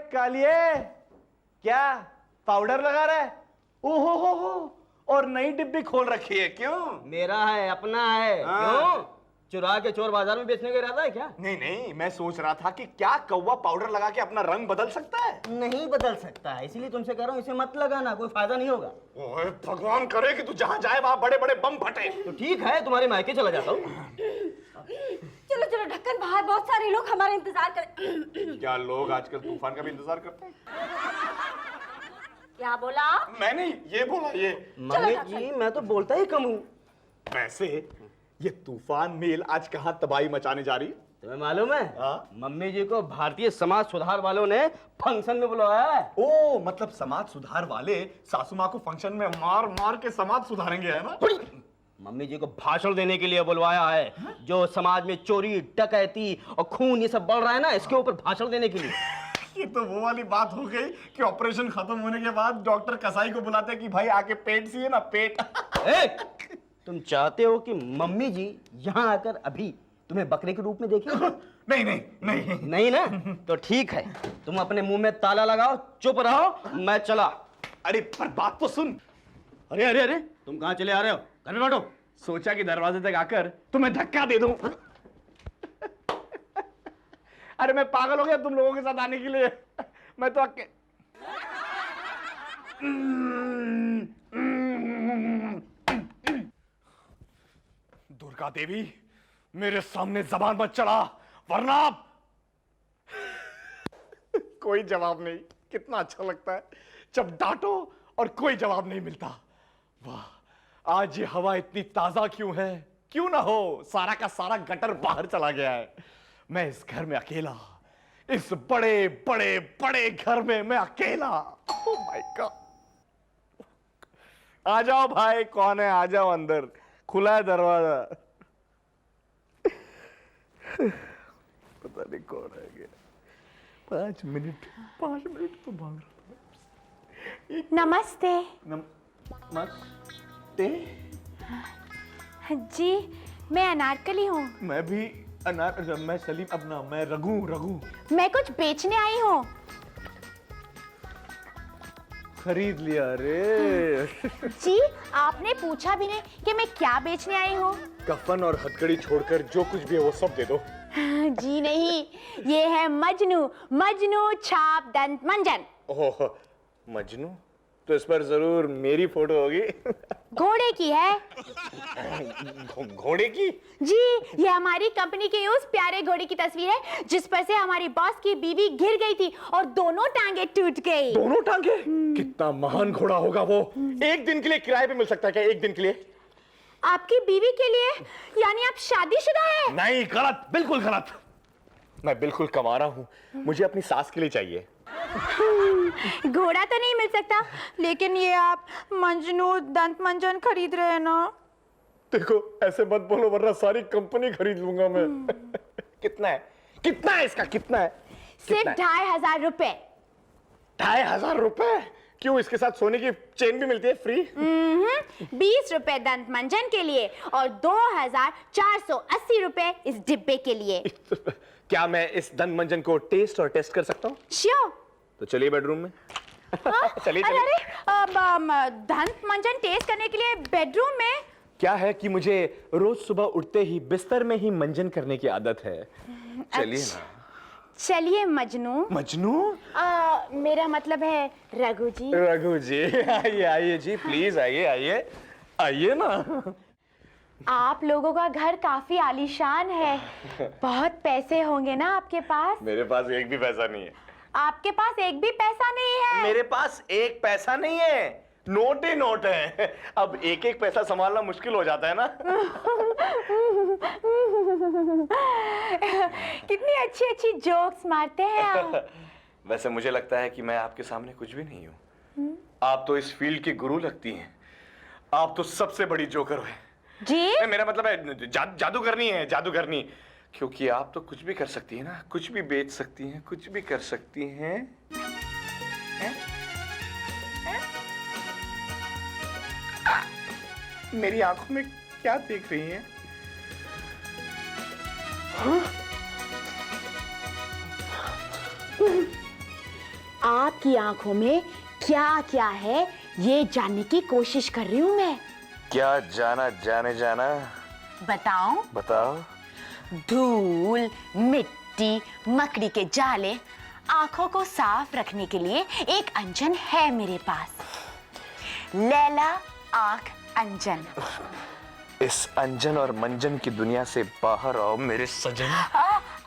कालिए, क्या पाउडर लगा रहा है? ओहो हो, और नई डिब्बी खोल रखी है, क्यों? मेरा है, अपना है। क्यों? चुरा के चोर बाजार में बेचने के रहता है क्या? नहीं, मैं सोच रहा था कि क्या कौवा पाउडर लगा के अपना रंग बदल सकता है? नहीं बदल सकता है, इसीलिए तुमसे कह रहा हूँ इसे मत लगाना, कोई फायदा नहीं होगा। ओए भगवान करे कि तू जहाँ जाए वहाँ बड़े बड़े बम फटे। तो ठीक है, तुम्हारे मायके चला जाता हूँ। चलो चलो ढक्कन, बाहर बहुत सारे लोग हमारा इंतजार कर। क्या लोग आजकल तूफान का भी इंतजार करते हैं? क्या बोला? मैंने ये बोला ये। मम्मी जी, मैं तो बोलता ही कम हूँ। वैसे ये तूफान मेल आज कहाँ तबाही मचाने जा रही है? तुम्हें मालूम है? हाँ? मम्मी जी को भारतीय समाज सुधार वालों ने फंक्शन में बुलाया है। ओ, मतलब समाज सुधार वाले सासू माँ को फंक्शन में मार मार के समाज सुधारेंगे, है ना? मम्मी जी को भाषण देने के लिए बुलवाया है। जो समाज में चोरी, डकैती और खून ये सब बढ़ रहा है ना, इसके ऊपर भाषण देने के लिए। ये तो वो वाली बात हो गई कि ऑपरेशन खत्म होने के बाद डॉक्टर कसाई को बुलाते हैं कि भाई आके पेट सीए ना, पेट। तुम चाहते हो कि मम्मी जी यहाँ आकर अभी तुम्हें बकरे के रूप में देखें? नहीं ना? तो ठीक है, तुम अपने मुंह में ताला लगाओ, चुप रहो, मैं चला। अरे पर बात तो सुन। अरे तुम कहाँ चले आ रहे हो? घर में बैठो। सोचा कि दरवाजे तक आकर तुम्हें धक्का दे दूं। अरे मैं पागल हो गया तुम लोगों के साथ आने के लिए। मैं तो दुर्गा देवी, मेरे सामने जबान मत चढ़ा, वरना कोई जवाब नहीं। कितना अच्छा लगता है जब डांटो और कोई जवाब नहीं मिलता। वाह, आज ये हवा इतनी ताजा क्यों है? क्यों ना हो, सारा का सारा गटर बाहर चला गया है। मैं इस घर में अकेला, इस बड़े बड़े बड़े घर में मैं अकेला। Oh my God. आ जाओ भाई, कौन है? आ जाओ अंदर, खुला है दरवाजा। पता नहीं कौन है गया। 5 मिनट तो भाग रहा। नमस्ते। नमस्ते। जी, मैं अनारकली हूँ। मैं भी मैं सलीम, अपना मैं रघु। मैं कुछ बेचने आई हूँ। खरीद लिया रे। जी, आपने पूछा भी नहीं कि मैं क्या बेचने आई हूँ। कफन और हथकड़ी छोड़कर जो कुछ भी है वो सब दे दो। जी नहीं, ये है मजनू छाप दंत मंजन। ओह, मजनू? तो इस पर जरूर मेरी फोटो होगी। घोड़े की है। घोड़े की? जी, ये हमारी कंपनी के उस प्यारे घोड़े की तस्वीर है जिस पर से हमारी बॉस की बीवी गिर गई थी और दोनों टांगे टूट गई। दोनों टांगे? कितना महान घोड़ा होगा वो। एक दिन के लिए किराए पे मिल सकता है क्या? एक दिन के लिए? आपकी बीवी के लिए? यानी आप शादीशुदा है? नहीं, गलत, बिल्कुल गलत। मैं बिल्कुल कमा रहा हूँ, मुझे अपनी सास के लिए चाहिए। घोड़ा तो नहीं मिल सकता, लेकिन ये आप मजनू दंत मंजन खरीद रहे हैं ना? देखो, ऐसे मत बोलो वरना सारी कंपनी खरीद लूंगा मैं। कितना है इसका? कितना है? सिर्फ 2500 रुपए। 2500 रुपए? क्यों, इसके साथ सोने की चेन भी मिलती है फ्री? 20 रुपए दंत मंजन के लिए और 2480 रुपए इस डिब्बे के लिए। क्या मैं इस दंत मंजन को टेस्ट कर सकता हूँ? श्योर। तो चलिए बेडरूम में। चलिए। अरे दंत मंजन टेस्ट करने के लिए बेडरूम में? क्या है कि मुझे रोज सुबह उठते ही बिस्तर में ही मंजन करने की आदत है। चलिए ना। चलिए मजनू। मेरा मतलब है रघु जी। आइए जी, प्लीज आइए ना। आप लोगों का घर काफी आलीशान है। बहुत पैसे होंगे ना आपके पास? मेरे पास एक भी पैसा नहीं है। आपके पास एक भी पैसा नहीं है? मेरे पास एक पैसा नहीं है, नोट ही नोट है। अब एक एक पैसा संभालना मुश्किल हो जाता है ना। कितनी अच्छी जोक्स मारते हैं आप। वैसे मुझे लगता है कि मैं आपके सामने कुछ भी नहीं हूँ। आप तो इस फील्ड की गुरु लगती हैं। आप तो सबसे बड़ी जोकर है जी। मेरा मतलब है जादूगरनी है, जादूगरनी। क्योंकि आप तो कुछ भी कर सकती हैं ना, कुछ भी बेच सकती हैं, कुछ भी कर सकती हैं। मेरी आंखों में क्या देख रही हैं? आपकी आंखों में क्या क्या है ये जानने की कोशिश कर रही हूँ मैं। क्या जाना जाना? बताऊं? बताओ। धूल, मिट्टी, मकड़ी के जाले, आंखों को साफ रखने के लिए एक अंजन है मेरे पास। लैला आंख अंजन। इस अंजन और मंजन की दुनिया से बाहर आओ मेरे सजन।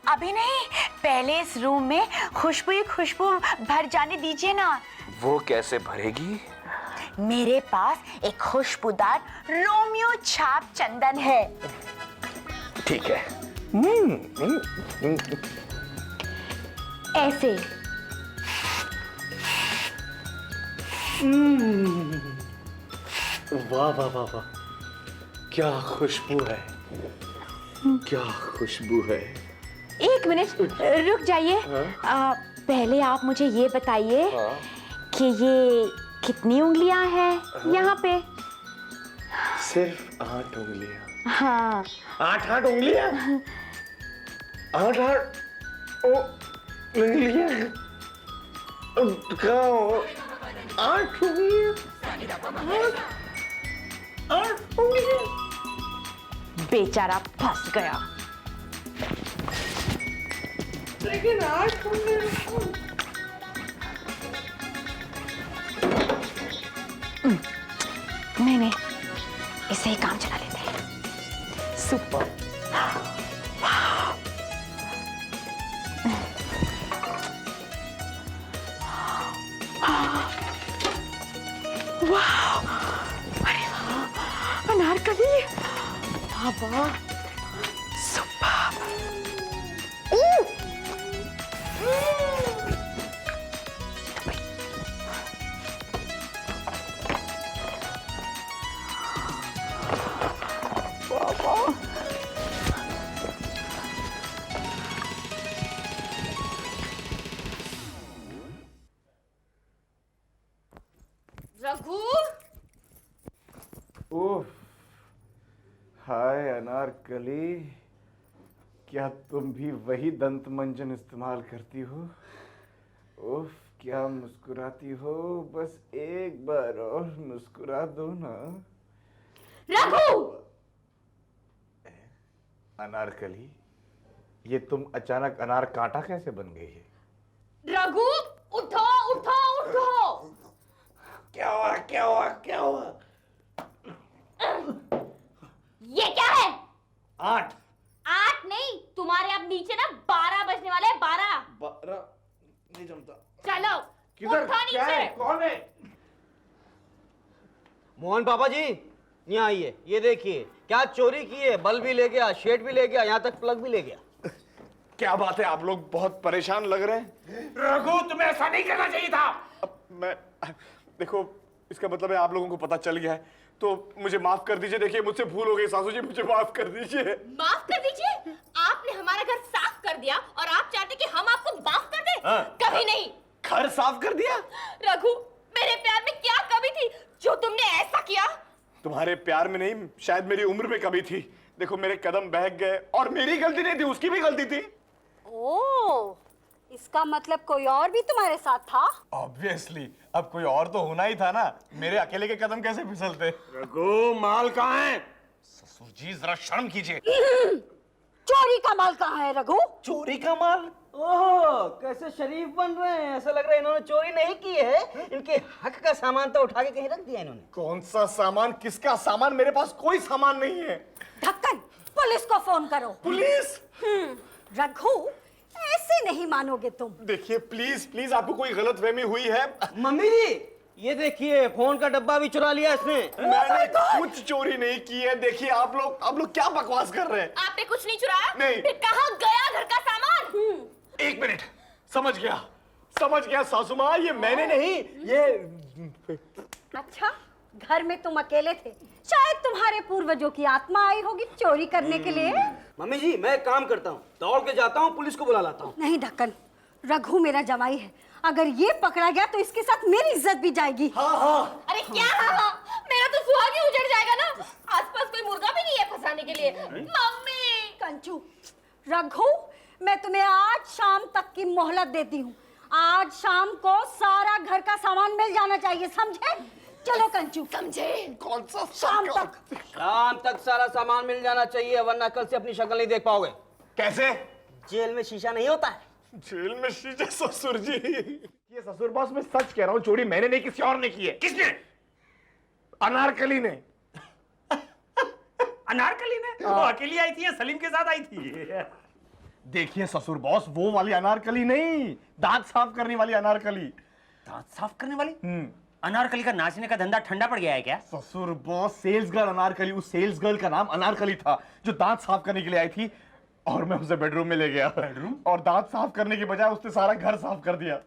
अभी नहीं, पहले इस रूम में खुशबू ही खुशबू भर जाने दीजिए ना। वो कैसे भरेगी? मेरे पास एक खुशबूदार रोमियो छाप चंदन है। ठीक है। ऐसे। वाह वाह वाह वाह, क्या खुशबू है, क्या खुशबू है। एक मिनट रुक जाइए। पहले आप मुझे ये बताइए कि ये कितनी उंगलियां हैं यहाँ पे? सिर्फ 8 उंगलियां। हाँ। 8 उंगलियां? 8 उंगलियां? कहाँ हो? 8 उंगलियां? 8 उंगलियां? बेचारा फंस गया। लेकिन 8 उंगलियां? नहीं, इसे ही काम चला लेते हैं। सुपर। वाह, अरे वाह, अनारकली। वाह, सुपर। रघु, ओह, हाय अनारकली, क्या तुम भी वही दंत मंजन इस्तेमाल करती हो? ओह, क्या मुस्कुराती हो, बस एक बार और मुस्कुरा दो ना। रघु! अनारकली, ये तुम अचानक अनार कांटा कैसे बन गई है? रघु, उठो उठो उठो। क्या हुआ, क्या हुआ, क्या हुआ? ये क्या है? 8 नहीं, तुम्हारे अब नीचे ना 12 बजने वाले हैं। 12 नहीं जमता। चलो किधर? उठो क्या है? नीचे। कौन है? मोहन पापा जी, यहाँ आइए। ये देखिए क्या चोरी की है। बल्ब भी ले गया, शेड भी ले गया, यहाँ तक प्लग भी ले गया। क्या बात है, आप लोग बहुत परेशान लग रहे हैं। रघु, तुम्हें ऐसा नहीं करना चाहिए था। मैं देखो, इसका मतलब है आप लोगों को पता चल गया है, तो मुझे माफ कर दीजिए। देखिए, मुझसे भूल हो गई सासू जी, मुझे माफ कर दीजिए। माफ कर दीजिए? आपने हमारा घर साफ कर दिया और आप चाहते कि हम आपको माफ कर दें? हाँ। कभी नहीं। घर साफ कर दिया? रघु, मेरे प्यार में क्या कमी थी जो तुमने ऐसा किया? तुम्हारे प्यार में नहीं, शायद मेरी उम्र में कमी थी। देखो, मेरे कदम बहक गए और मेरी गलती नहीं थी, उसकी भी गलती थी। ओह, इसका मतलब कोई और भी तुम्हारे साथ था? ऑब्वियसली, अब कोई और तो होना ही था ना। मेरे अकेले के कदम कैसे फिसलते? रघु, माल कहाँ है? ससुर जी, जरा शर्म कीजिए। चोरी का माल कहाँ है रघु? चोरी का माल? ओह, कैसे शरीफ बन रहे हैं। ऐसा लग रहा है इन्होंने चोरी नहीं की है, इनके हक का सामान तो उठा के कहीं रख दिया इन्होंने। कौन सा सामान? किसका सामान? मेरे पास कोई सामान नहीं है। ढक्कन, पुलिस को फोन करो। पुलिस? रघु, ऐसे नहीं मानोगे तुम। देखिए, प्लीज प्लीज, आपको कोई गलतफहमी हुई है। मम्मी जी, ये देखिए फोन का डब्बा भी चुरा लिया इसने। मैंने कुछ चोरी नहीं की है। देखिए, आप लोग क्या बकवास कर रहे हैं? आपने कुछ नहीं चुराया? नहीं। फिर कहाँ गया घर का सामान? 1 मिनट, समझ गया सासू माँ, ये मैंने नहीं, ये अच्छा, घर में तुम अकेले थे, शायद तुम्हारे पूर्वजों की आत्मा आई होगी चोरी करने के लिए। मम्मी जी, मैं एक काम करता हूँ, दौड़ के जाता हूँ, पुलिस को बुला लाता हूँ। नहीं ढक्कन, रघु मेरा जवाई है, अगर ये पकड़ा गया तो इसके साथ मेरी इज्जत भी जाएगी। हाँ। अरे क्या हाँ? मेरा तो सुहाग ही उजड़ जाएगा ना। आसपास कोई मुर्गा भी नहीं है फंसाने के लिए। मम्मी! कंचू, रघु, मैं तुम्हें आज शाम तक की मोहलत देती हूँ। आज शाम को सारा घर का सामान मिल जाना चाहिए, समझे? चलो कंचू। समझे? कौन सा शाम तक। शाम तक सारा सामान मिल जाना चाहिए, वरना कल से अपनी शक्ल नहीं देख पाओगे। कैसे? जेल में शीशा नहीं होता है। जेल में शीशे? ससुर जी, ये ससुर बॉस, मैं सच कह रहा हूँ, चोरी मैंने नहीं, किसी और ने की है। किसने? अनारकली ने। अनारकली ने? वो अकेली आई थी या सलीम के साथ आई थी? देखिए ससुर बॉस, वो वाली अनारकली नहीं, दांत साफ करने वाली अनारकली। दांत साफ करने वाली? अनारकली का नाचने का धंधा ठंडा पड़ गया है क्या? ससुर बॉस, सेल्स गर्ल अनारकली, उस सेल्स गर्ल का नाम अनारकली था, जो दांत साफ करने के लिए आई थी, और मैं उसे बेडरूम में ले गया। बेडरूम? और दांत साफ करने के बजाय उसने सारा घर साफ कर दिया।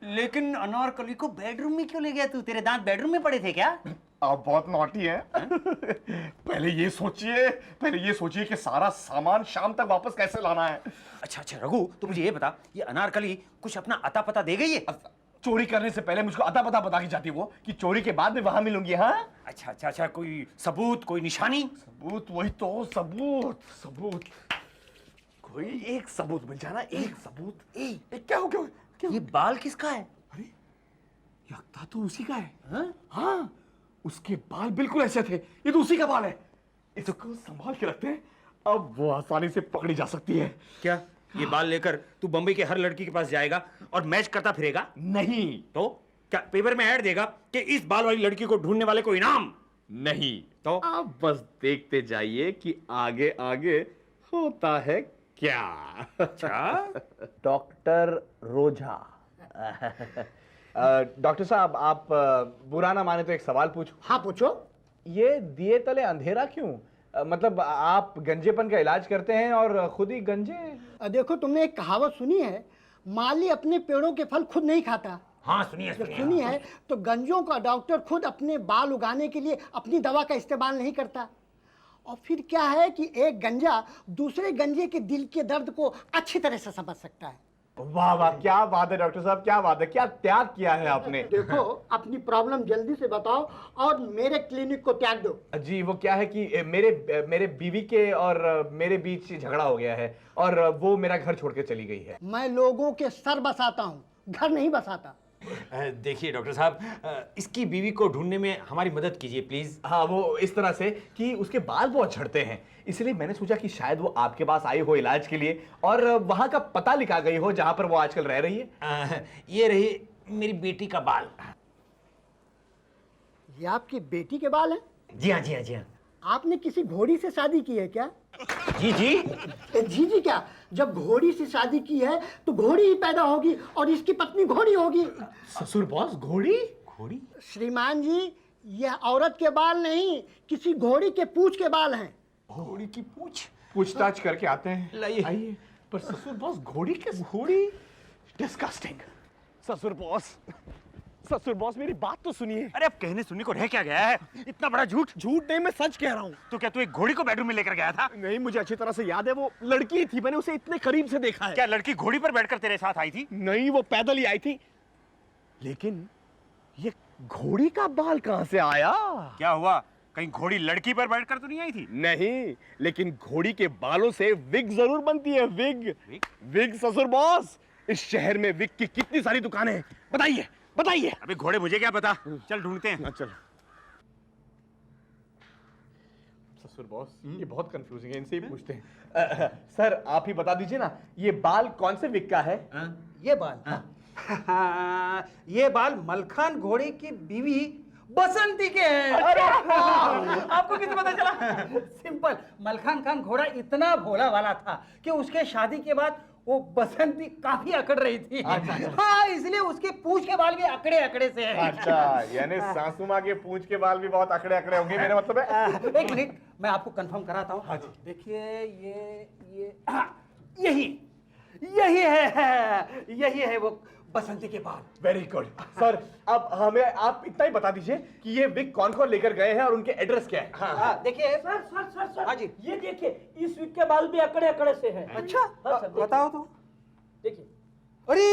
लेकिन अनारकली को बेडरूम में क्यों ले गया तू? तेरे दांत बेडरूम में पड़े थे क्या? आप बहुत नॉटी हैं। पहले ये सोचिए कि सारा सामान शाम तक वापस कैसे लाना है। अच्छा अच्छा रघु, तू मुझे ये बता, ये अनारकली कुछ अपना अता पता दे गई है? चोरी करने से पहले मुझको अता पता बता के जाती वो, कि चोरी के बाद में वहां मिलूंगी। हाँ, अच्छा अच्छा अच्छा, कोई सबूत, कोई निशानी? सबूत? वही तो, सबूत कोई एक सबूत मिल जाना, एक सबूत। क्या हो गया? ये बाल किसका है? अरे, लगता तो उसी का है। हाँ, उसके बाल बिल्कुल ऐसे थे, ये तो उसी का बाल है। इसको संभाल के रखते हैं, अब वो आसानी से पकड़ी जा सकती है। क्या ये बाल लेकर तू बंबई के हर लड़की के पास जाएगा और मैच करता फिरेगा? नहीं। तो क्या पेपर में ऐड देगा कि इस बाल वाली लड़की को ढूंढने वाले को इनाम? नहीं, तो आप बस देखते जाइए कि आगे आगे होता है क्या। अच्छा, डॉक्टर रोझा। डॉक्टर साहब, आप बुरा ना माने तो एक सवाल पूछूं? हाँ पूछो। ये दिए तले अंधेरा क्यों? मतलब आप गंजेपन का इलाज करते हैं और खुद ही गंजे? देखो, तुमने एक कहावत सुनी है, माली अपने पेड़ों के फल खुद नहीं खाता। हाँ सुनिए जब सुनी है तो गंजों का डॉक्टर खुद अपने बाल उगाने के लिए अपनी दवा का इस्तेमाल नहीं करता। और फिर क्या है कि एक गंजा दूसरे गंजे के दिल के दर्द को अच्छी तरह से समझ सकता है। वाह वाह, क्या बात है डॉक्टर साहब, क्या बात है, क्या त्याग किया है आपने। देखो, अपनी प्रॉब्लम जल्दी से बताओ और मेरे क्लिनिक को त्याग दो। जी, वो क्या है कि मेरे बीवी के और मेरे बीच झगड़ा हो गया है और वो मेरा घर छोड़ के चली गई है। मैं लोगों के सर बसाता हूँ, घर नहीं बसाता। देखिए डॉक्टर साहब, इसकी बीवी को ढूंढने में हमारी मदद कीजिए प्लीज। हाँ, वो इस तरह से कि उसके बाल बहुत झड़ते हैं, इसलिए मैंने सोचा कि शायद वो आपके पास आई हो इलाज के लिए और वहां का पता लिखा गई हो जहां पर वो आजकल रह रही है। ये रही मेरी बेटी का बाल। ये आपकी बेटी के बाल हैं? जी हाँ जी हाँ जी हाँ। आपने किसी घोड़ी से शादी की है क्या? जी जी। जी जी क्या? जब घोड़ी से शादी की है तो घोड़ी ही पैदा होगी और इसकी पत्नी घोड़ी होगी। ससुर बॉस, घोड़ी? घोड़ी? श्रीमान जी, यह औरत के बाल नहीं, किसी घोड़ी के पूंछ के बाल हैं। घोड़ी की पूंछ? पूछताछ करके आते हैं। लाइए। आइए। पर ससुर बॉस, घोड़ी किस? घोड़ी? डिस्गस्टिंग। ससुर बॉस, मेरी बात तो सुनिए। अरे अब कहने सुनने को रह क्या गया है? इतना बड़ा झूठ? झूठ नहीं, मैं सच कह रहा हूँ। तो क्या तू एक घोड़ी को बेडरूम में लेकर गया था? नहीं, मुझे अच्छी तरह से याद है, वो लड़की थी, मैंने उसे इतने करीब से देखा है। क्या लड़की घोड़ी पर बैठकर तेरे साथ आई थी? नहीं, वो पैदल ही आई थी। लेकिन ये घोड़ी का बाल कहां से आया? क्या हुआ, कहीं घोड़ी लड़की पर बैठकर तो नहीं आई थी? नहीं, लेकिन घोड़ी के बालों से विग जरूर बनती है। विग ससुर बॉस, इस शहर में विग की कितनी सारी दुकानें हैं, बताइए बताइए। अबे घोड़े, मुझे क्या पता, चल ढूंढते हैं। चलो। ससुर बॉस, ये बहुत कंफ्यूजिंग है, इनसे ही पूछते हैं। सर, आप ही बता दीजिए ना, ये बाल कौन से विग का है? ये बाल? ये बाल मलखान घोड़े की बीवी बसंती के हैं। आपको किसे पता चला? सिंपल, मलखान खान घोड़ा इतना भोला वाला था कि उसके शादी के बाद वो बसंती काफी अकड़ रही थी। हाँ, इसलिए उसके पूंछ के बाल भी अकड़े अकड़े से हैं। अच्छा, यानी सासू माँ के पूंछ के बाल भी बहुत अकड़े अकड़े होंगे, मेरा मतलब है। एक मिनट, मैं आपको कंफर्म कराता हूँ। हाँ जी। देखिए, ये यही है वो बसंती के बाल। वेरी गुड सर, अब हमें आप इतना ही बता दीजिए कि ये विग कौन कौन लेकर गए हैं और उनके एड्रेस क्या है। हाँ, देखिए सर। हाँ जी, ये देखिए, इस विग के बाल भी अकड़े अकड़े से हैं। अच्छा, बताओ तो। देखिए, अरे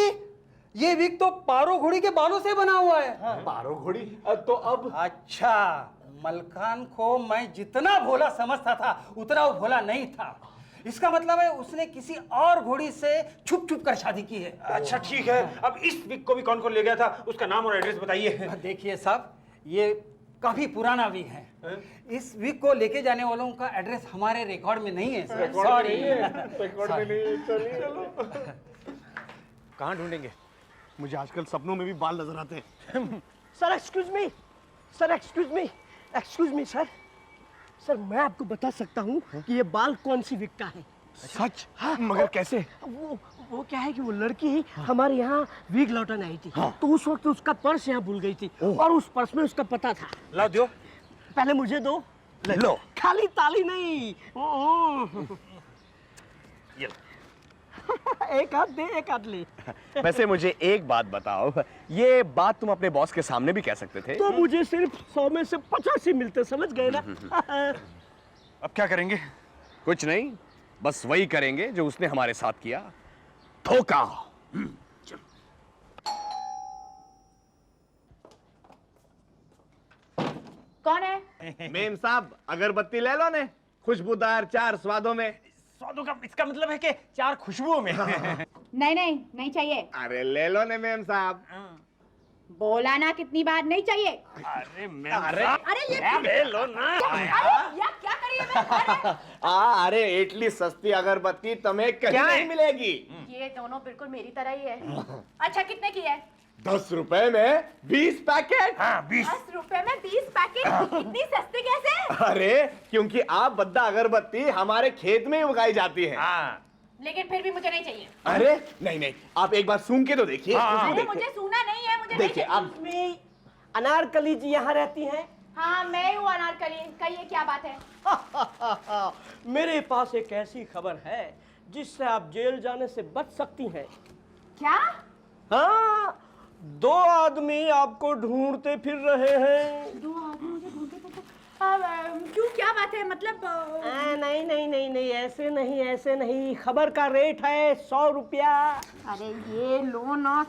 ये विग तो पारो घोड़ी के बालों से बना हुआ है। हाँ। पारो घोड़ी? तो अब अच्छा, मलखान को मैं जितना भोला समझता था उतना वो भोला नहीं था। इसका मतलब है उसने किसी और घोड़ी से छुप छुप कर शादी की है। अच्छा ठीक है, अब इस विग को भी कौन कौन ले गया था, उसका नाम और एड्रेस बताइए। देखिए साहब, ये काफी पुराना विग है। इस विग को लेके जाने वालों का एड्रेस हमारे रिकॉर्ड में नहीं है। सॉरी। रिकॉर्ड में नहीं है, चलिए। कहाँ ढूंढेंगे? मुझे आजकल सपनों में भी बाल नजर आते हैं। Sir excuse me, sir excuse me, excuse me sir. Sir मैं आपको बता सकता हूँ कि ये बाल कौन सी विग का है। सच? मगर कैसे? वो क्या है कि वो लड़की हमारे यहाँ विग लौटाने आई थी, तो उस वक्त उसका पर्स यहाँ भूल गई थी और उस पर्स में उसका पता था। लाओ दियो। पहले मुझे दो। लो। खाली ताली नहीं। ये एक हाथ दे, एक हाथ ले। वैसे मुझे एक बात बताओ, ये बात तुम अपने बॉस के सामने भी कह सकते थे। तो मुझे सिर्फ 100 में से 85 मिलते, समझ गए ना? अब क्या करेंगे? कुछ नहीं, बस वही करेंगे जो उसने हमारे साथ किया, धोखा। कौन है? मेम साहब, अगरबत्ती ले लो ने, खुशबूदार 4 स्वादों में। स्वादों का इसका मतलब है कि 4 खुशबुओं में। नहीं नहीं नहीं चाहिए। अरे ले लो ने मेम साहब। बोला ना कितनी बार नहीं चाहिए। अरे मैं अरे ये ले लो ना। या क्या करिए मैं? अरे इतनी सस्ती अगरबत्ती तुम्हें कहीं नहीं मिलेगी। ये दोनों बिल्कुल मेरी तरह ही है। अच्छा कितने की है? 10 रुपए में 20 पैकेट। 10 रुपए में 20 पैकेट? इतनी सस्ती कैसे? अरे क्योंकि आप बद्दा अगरबत्ती हमारे खेत में ही उगाई जाती है। लेकिन फिर भी मुझे नहीं चाहिए। अरे नहीं नहीं, आप एक बार सूंघ के तो देखिए। अरे मुझे सुना नहीं है, मुझे देखिए आप। अनारकली जी यहाँ रहती हैं? हाँ मैं हूँ अनारकली। कहिए क्या बात है? मेरे पास एक ऐसी खबर है जिससे आप जेल जाने से बच सकती हैं। क्या? हाँ, 2 आदमी आपको ढूंढते फिर रहे हैं। 2 आदमी मुझे ढूंढते थे? क्यों, क्या बात है? मतलब नहीं नहीं नहीं नहीं, ऐसे नहीं, ऐसे नहीं। खबर का रेट है 100 रुपया। अरे ये लो ना,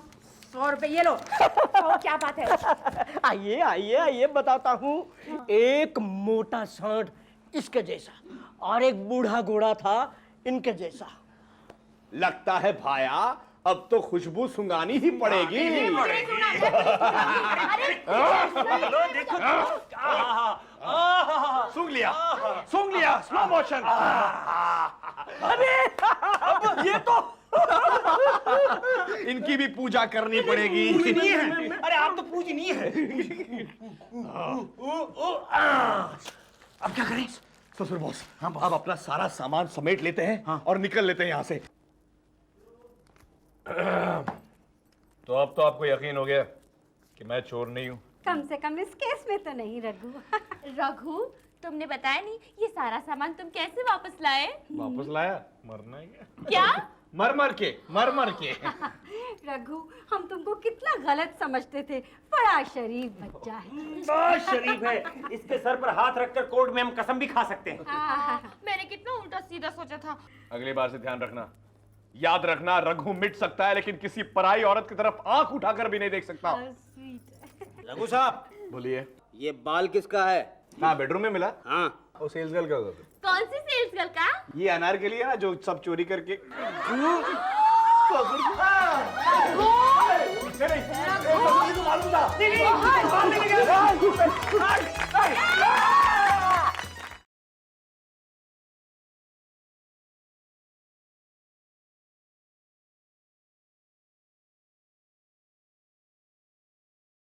100 रुपए ये लो। तो क्या बात है? आइए आइए आइए, बताता हूँ। एक मोटा सांड इसके जैसा और एक बूढ़ा घोड़ा था इनके जैसा। लगता है भाया, अब तो खुशबू सुंगानी ही पड़ेगी। सूंघ लिया, सूंघ लिया, स्लो मोशन। अरे अब ये तो इनकी भी पूजा करनी पड़ेगी। नहीं है। अरे आप तो पूजनीय है। अब क्या करें? ससुर बॉस, अब अपना सारा सामान समेट लेते हैं और निकल लेते हैं यहाँ से। तो अब तो आपको यकीन हो गया कि मैं चोर नहीं हूँ। कम से कम इस केस में तो नहीं रघु। रघु, तुमने बताया नहीं ये सारा सामान तुम कैसे वापस लाए? वापस लाया? मरना है क्या? क्या? मर मर के। रघु, हम तुमको कितना गलत समझते थे। बड़ा शरीफ बच्चा है। बहुत शरीफ है। इसके सर पर हाथ रखकर कोर्ट में हम कसम भी खा सकते हैं। मैंने कितना उल्टा सीधा सोचा था। अगली बार से ध्यान रखना, याद रखना, रघु मिट सकता है लेकिन किसी पराई औरत की तरफ आंख उठाकर भी नहीं देख सकता। रघु साहब, बोलिए। ये बाल किसका है? हाँ, बेडरूम में मिला। हाँ, वो सेल्स गर्ल का होगा। कौन सी सेल्स गर्ल का? ये अनार के लिए ना, जो सब चोरी करके। मालूम था।